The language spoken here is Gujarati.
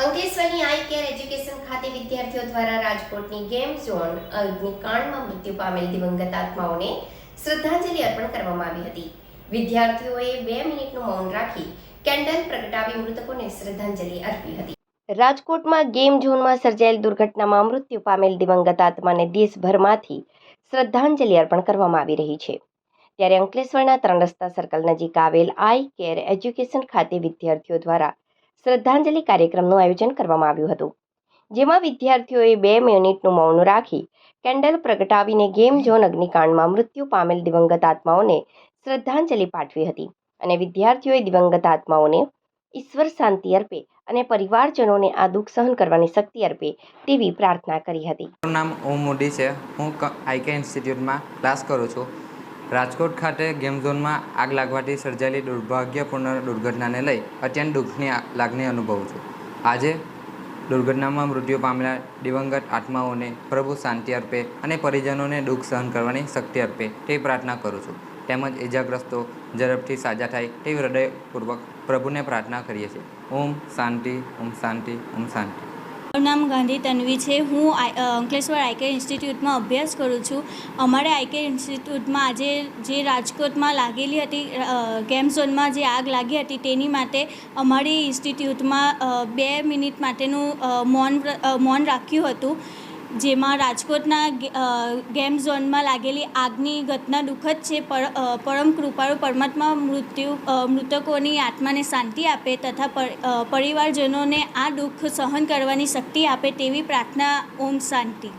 અંકલેશ્વરની આઈ કેર એજ્યુકેશન ખાતે વિદ્યાર્થીઓ દ્વારા રાજકોટની ગેમ ઝોન અગ્નિકાંડમાં મૃત્યુ પામેલ દિવંગત આત્માઓને શ્રદ્ધાંજલિ અર્પણ કરવામાં આવી હતી. વિદ્યાર્થીઓએ 2 મિનિટનું મૌન રાખી કેન્ડલ પ્રગટાવી મૃતકોને શ્રદ્ધાંજલિ અર્પી હતી. રાજકોટમાં ગેમ ઝોનમાં સર્જાયેલ દુર્ઘટનામાં મૃત્યુ પામેલ દિવંગત આત્માને દેશભરમાંથી શ્રદ્ધાંજલિ અર્પણ કરવામાં આવી રહી છે. ત્યારે અંકલેશ્વરના 3 રસ્તા સર્કલ નજીક આવેલ આઈ કેર એજ્યુકેશન ખાતે વિદ્યાર્થીઓ દ્વારા શ્રદ્ધાંજલિ કાર્યક્રમનું આયોજન કરવામાં આવ્યું હતું, જેમાં વિદ્યાર્થીઓએ 2 મિનિટનું મૌન રાખી કેન્ડલ પ્રગટાવીને ગેમ ઝોન અગ્નિકાંડમાં મૃત્યુ પામેલ દિવંગત આત્માઓને શ્રદ્ધાંજલિ પાઠવી હતી અને વિદ્યાર્થીઓએ દિવંગત આત્માઓને ઈશ્વર શાંતિ અર્પે અને પરિવારજનોને આ દુઃખ સહન કરવાની શક્તિ અર્પે તેવી પ્રાર્થના કરી હતી. મારું નામ ઓમ મોદી છે. હું આઈકે ઇન્સ્ટિટ્યૂટમાં ક્લાસ કરું છું. રાજકોટ ખાતે ગેમ ઝોનમાં આગ લાગવાથી સર્જાયેલી દુર્ભાગ્યપૂર્ણ દુર્ઘટનાને લઈ અત્યંત દુઃખની લાગણી અનુભવું છું. આજે દુર્ઘટનામાં મૃત્યુ પામેલા દિવંગત આત્માઓને પ્રભુ શાંતિ અર્પે અને પરિજનોને દુઃખ સહન કરવાની શક્તિ અર્પે તે પ્રાર્થના કરું છું. તેમજ ઇજાગ્રસ્તો ઝડપથી સાજા થાય તેવી હૃદયપૂર્વક પ્રભુને પ્રાર્થના કરીએ છીએ. ઓમ શાંતિ, ઓમ શાંતિ, ઓમ શાંતિ. મારું નામ ગાંધી તન્વી છે. હું અંકલેશ્વર આઈકે ઇન્સ્ટિટ્યૂટમાં અભ્યાસ કરું છું. અમારે આઈકે ઇન્સ્ટિટ્યૂટમાં આજે જે રાજકોટમાં લાગેલી હતી ગેમ ઝોનમાં જે આગ લાગી હતી તેની માટે અમારી ઇન્સ્ટિટ્યૂટમાં 2 મિનિટ માટેનું મૌન રાખ્યું હતું, જેમાં રાજકોટના ગેમ ઝોનમાં લાગેલી આગની ઘટના દુઃખદ છે. પરમ કૃપાળુ પરમાત્મા મૃતકોની આત્માને શાંતિ આપે તથા પરિવારજનોને આ દુઃખ સહન કરવાની શક્તિ આપે તેવી પ્રાર્થના. ઓમ શાંતિ.